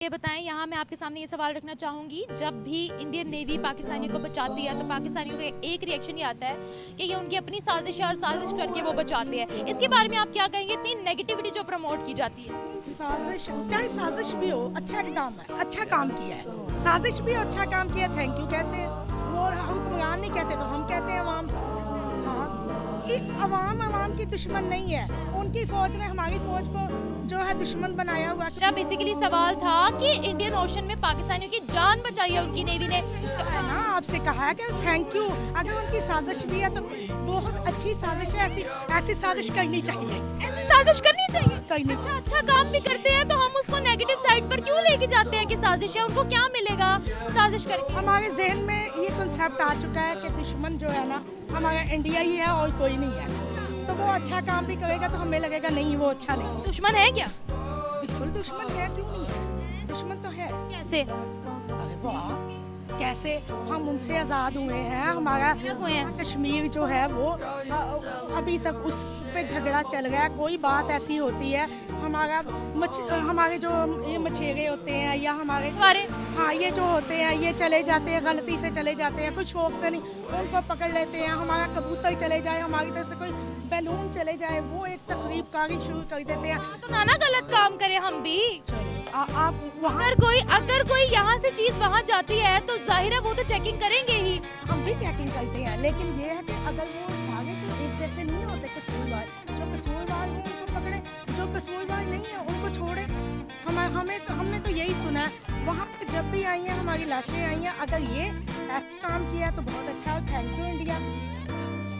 ये बताएं, यहाँ मैं आपके सामने ये सवाल रखना चाहूंगी, जब भी इंडियन नेवी पाकिस्तानियों को बचाती है तो पाकिस्तानियों का एक रिएक्शन ये आता है कि ये उनकी अपनी साजिश है और साजिश करके वो बचाते हैं। इसके बारे में आप क्या कहेंगे, इतनी नेगेटिविटी जो प्रमोट की जाती है? साजिश, चाहे साजिश भी हो, अच्छा काम है, अच्छा काम किया है। साजिश भी अच्छा काम किया, थैंक यू कहते हैं। वो हुक्मरान नहीं कहते तो हम कहते हैं अवाम। हाँ, ये अवाम की दुश्मन नहीं है। उनकी फौज ने हमारी फौज को जो है दुश्मन बनाया हुआ। मेरा बेसिकली सवाल था कि इंडियन ओशन में पाकिस्तानियों की जान बचाई है उनकी नेवी ने, तो है ना, आपसे कहा है कि थैंक यू। अगर उनकी साजिश भी है तो बहुत अच्छी साजिश है, ऐसी साजिश करनी चाहिए। ऐसी साजिश करनी चाहिए। करनी अच्छा, अच्छा काम भी करते हैं तो हम उसको नेगेटिव साइड पर क्यों लेके जाते हैं कि साजिश है? उनको क्या मिलेगा साजिश करके? हमारे जहन में ये कंसेप्ट आ चुका है कि दुश्मन जो है ना हमारा इंडिया ही है और कोई नहीं है। तो वो अच्छा काम भी करेगा तो हमें लगेगा नहीं वो अच्छा नहीं। दुश्मन है क्या? बिल्कुल दुश्मन है, क्यों नहीं है, दुश्मन तो है। कैसे? अरे वाह, कैसे हम उनसे आज़ाद हुए हैं। हमारा हुए हैं? कश्मीर जो है वो अभी तक उस पे झगड़ा चल रहा है। कोई बात ऐसी होती है, हमारे जो ये मछेरे होते हैं या हमारे हाँ ये जो होते हैं ये चले जाते हैं, गलती से चले जाते हैं, कोई शौक से नहीं, उनको पकड़ लेते हैं। हमारा कबूतर चले जाए, हमारी तरफ से कोई बैलून चले जाए, वो एक तकरीबकारी शुरू कर देते हैं। तो नाना गलत काम करें हम भी। आप वहाँ अगर कोई यहाँ से चीज वहाँ जाती है तो जाहिर है वो तो चेकिंग करेंगे ही। हम भी चेकिंग करते हैं, लेकिन ये है कि अगर वो सारे तो एक जैसे नहीं होते, कसूरवार जो कसूरवार है उनको पकड़े, जो कसूरवार नहीं है उनको छोड़े। हमने तो यही सुना है वहाँ पे जब भी आई हैं हमारी लाशें आई हैं। अगर ये ऐसा काम किया तो बहुत अच्छा है, थैंक यू इंडिया।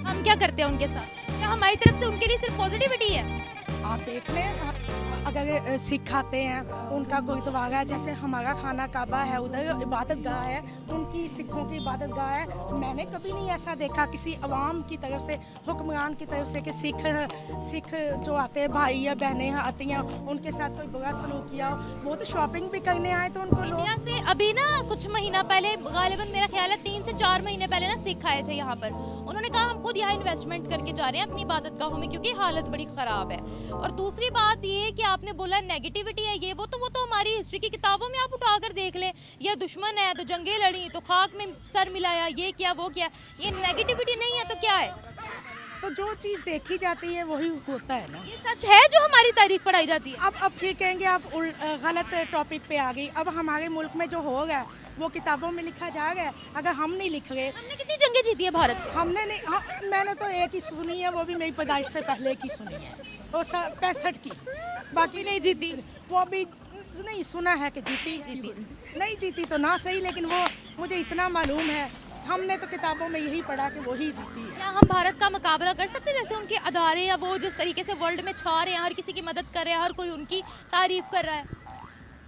हम क्या करते हैं उनके साथ? क्या हमारी तरफ से उनके लिए सिर्फ पॉजिटिविटी है? आप देख लें, अगर सिख आते हैं उनका गुरुद्वारा है, जैसे हमारा खाना काबा है, उधर इबादत गाह है, उनकी सिखों की इबादत गाह है। मैंने कभी नहीं ऐसा देखा किसी अवाम की तरफ से, हुक्मरान की तरफ से कि सिख जो आते हैं, भाई या बहनें आती हैं, उनके साथ कोई बुरा सलूक किया। वो तो शॉपिंग भी करने आए तो उनको इंडिया से अभी ना कुछ महीना पहले, गालिबन मेरा ख्याल है 3 से 4 महीने पहले ना सिख आए थे यहाँ पर। उन्होंने कहा हम खुद यहाँ इन्वेस्टमेंट करके जा रहे हैं अपनी इबादत गाहों में क्योंकि हालत बड़ी खराब है। और दूसरी बात ये कि आपने बोला नेगेटिविटी है ये वो तो हमारी हिस्ट्री की किताबों में आप उठाकर देख लें। ये दुश्मन है तो जंगें लड़ी, तो खाक में सर मिलाया, ये किया वो किया। ये नेगेटिविटी नहीं है तो क्या है? तो जो चीज़ देखी जाती है वही होता है ना। ये सच है जो हमारी तारीख पढ़ाई जाती है। अब फिर कहेंगे आप गलत टॉपिक पे आ गई। अब हमारे मुल्क में जो हो रहा है वो किताबों में लिखा जा रहा है, अगर हम नहीं लिख रहे। हमने कितनी जंगें जीती है भारत से? हमने नहीं, मैंने तो एक ही सुनी है, वो भी मेरी पैदाइश से पहले की सुनी है, वो 65 की। बाकी नहीं जीती। वो भी नहीं सुना है कि जीती नहीं जीती तो ना सही, लेकिन वो मुझे इतना मालूम है, हमने तो किताबों में यही पढ़ा कि वही जीती है। क्या हम भारत का मुकाबला कर सकते हैं जैसे उनके अदारे या वो जिस तरीके से वर्ल्ड में छा रहे हैं, हर किसी की मदद कर रहे हैं, हर कोई उनकी तारीफ कर रहा है?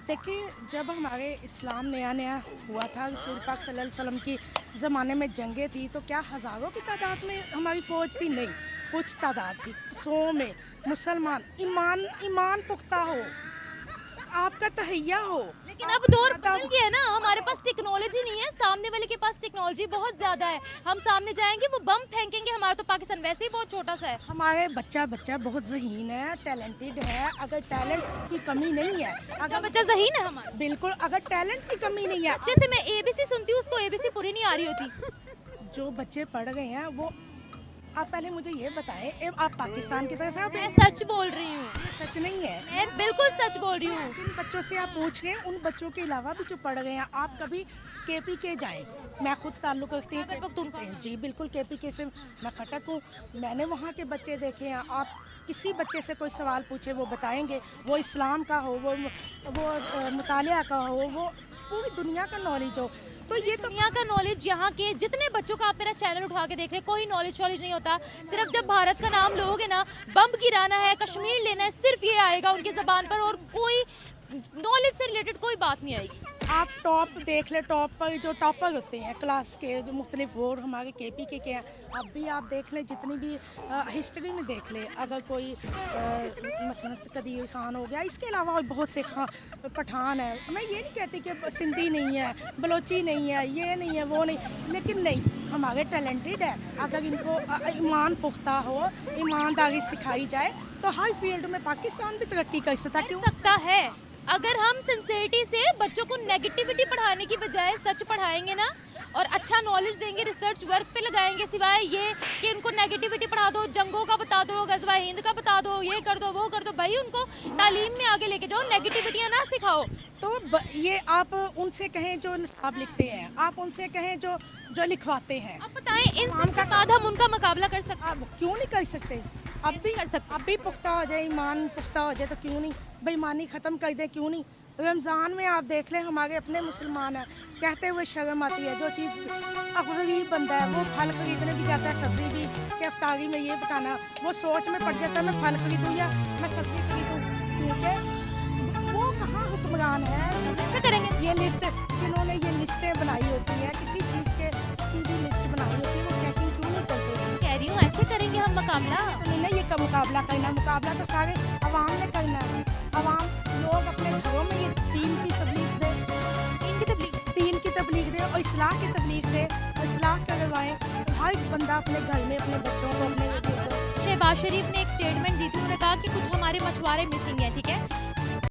देखिए, जब हमारे इस्लाम नया नया हुआ था, रसूल पाक सल्लल्लाहु अलैहि वसल्लम की ज़माने में जंगें थी, तो क्या हज़ारों की तादाद में हमारी फ़ौज थी? नहीं, कुछ तादाद थी, 100 में। मुसलमान ईमान पुख्ता हो, आपका तहैया हो। लेकिन अब दौर बदल गया है ना, हमारे पास टेक्नोलॉजी नहीं है, सामने वाले के पास टेक्नोलॉजी बहुत ज़्यादा है। हम सामने जाएंगे वो बम फेंकेंगे, हमारा तो पाकिस्तान वैसे ही बहुत छोटा सा है। हमारे बच्चा बहुत ज़हीन है, टैलेंटेड है। अगर टैलेंट की कमी नहीं है, अगर बच्चा ज़हीन है हमारा, बिल्कुल, अगर टैलेंट की कमी नहीं है। जैसे मैं ABC सुनती हूँ, उसको ABC पूरी नहीं आ रही होती। जो बच्चे पढ़ गए हैं वो, आप पहले मुझे ये बताएं, आप पाकिस्तान की तरफ हैं? मैं सच बोल रही हूँ। सच नहीं है, मैं बिल्कुल सच बोल रही हूँ। जिन बच्चों से आप पूछ रहे हैं उन बच्चों के अलावा भी जो पढ़ गए हैं, आप कभी KPK जाएं। मैं खुद ताल्लुक़ रखती हूँ KPK से। जी बिल्कुल, KPK से मैं खटक हूँ। मैंने वहाँ के बच्चे देखे हैं। आप किसी बच्चे से कोई सवाल पूछे वो बताएंगे, वो इस्लाम का हो, वो मुतालिया का हो, वो पूरी दुनिया का नॉलेज हो। तो ये तो दुनिया का नॉलेज, यहाँ के जितने बच्चों का आप मेरा चैनल उठा के देख रहे हैं, कोई नॉलेज नहीं होता। सिर्फ जब भारत का नाम लोगे ना, बम गिराना है, कश्मीर लेना है, सिर्फ ये आएगा उनकी ज़बान पर, और कोई नॉलेज से रिलेटेड कोई बात नहीं आएगी। आप टॉप देख ले, टॉप पर जो टॉपर होते हैं क्लास के, जो मुख्तलिफ वो हमारे KPK के हैं। अब भी आप देख लें, जितनी भी हिस्ट्री में देख ले, अगर कोई मसलन कदीर खान हो गया, इसके अलावा और बहुत से पठान है। मैं ये नहीं कहती कि सिंधी नहीं है, बलोची नहीं है, ये नहीं है, वो नहीं, लेकिन नहीं, हमारे टैलेंटेड है। अगर इनको ईमान पुख्ता हो, ईमानदारी सिखाई जाए तो हर फील्ड में पाकिस्तान भी तरक्की कर सकता है। सकता है अगर हम सिंसियरिटी से बच्चों को नेगेटिविटी पढ़ाने की बजाय सच पढ़ाएंगे ना और अच्छा नॉलेज देंगे, रिसर्च वर्क पे लगाएंगे, सिवाय ये कि उनको नेगेटिविटी पढ़ा दो, जंगों का बता दो, गज़वा हिंद का बता दो, ये कर दो वो कर दो, भाई उनको तालीम में आगे लेके जाओ, नेगेटिविटियाँ ना सिखाओ। तो ये आप उनसे कहें जो निसाब लिखते हैं, आप उनसे कहें जो जो लिखवाते हैं। आप बताएं इन सब के बाद हम उनका मुकाबला कर सकते हैं? आप क्यों नहीं कर सकते? अब भी कर सकते? अब भी पुख्ता हो जाए, ईमान पुख्ता हो जाए तो क्यों नहीं? बेईमानी ख़त्म कर दे, क्यों नहीं? रमज़ान में आप देख लें, हमारे अपने मुसलमान हैं, कहते हुए शर्म आती है। जो चीज़ अब गरीब बंदा है वो फल खरीदने भी जाता है, सब्ज़ी भी, कि अफ्तारी में ये पकाना, वो सोच में पड़ जाता है मैं फल खरीदूँ या मैं सब्ज़ी खरीदूँ, क्योंकि वो कहाँ हुक्मरान है। ऐसा करेंगे? ये लिस्ट जिन्होंने ये लिस्टें बनाई होती है, किसी चीज़ के की भी लिस्ट बनाई होती है, वो चेकिंग क्यों नहीं करते? कह रही हूँ ऐसे करेंगे हम मुकाबला। तो नहीं ये का मुकाबला करना, मुकाबला तो सारे अवाम ने करना है। अवाम लोग अपने घरों में ये दीन की तबलीग दे, दीन की तबलीग दे और इस्लाह की तबलीग दे और इस्लाह करवाएं। हर एक बंदा अपने घर में अपने बच्चों को अपने शहबाज शरीफ ने एक स्टेटमेंट दी थी, उन्होंने कहा कि कुछ हमारे मछुआरे मिसिंग हैं, ठीक है,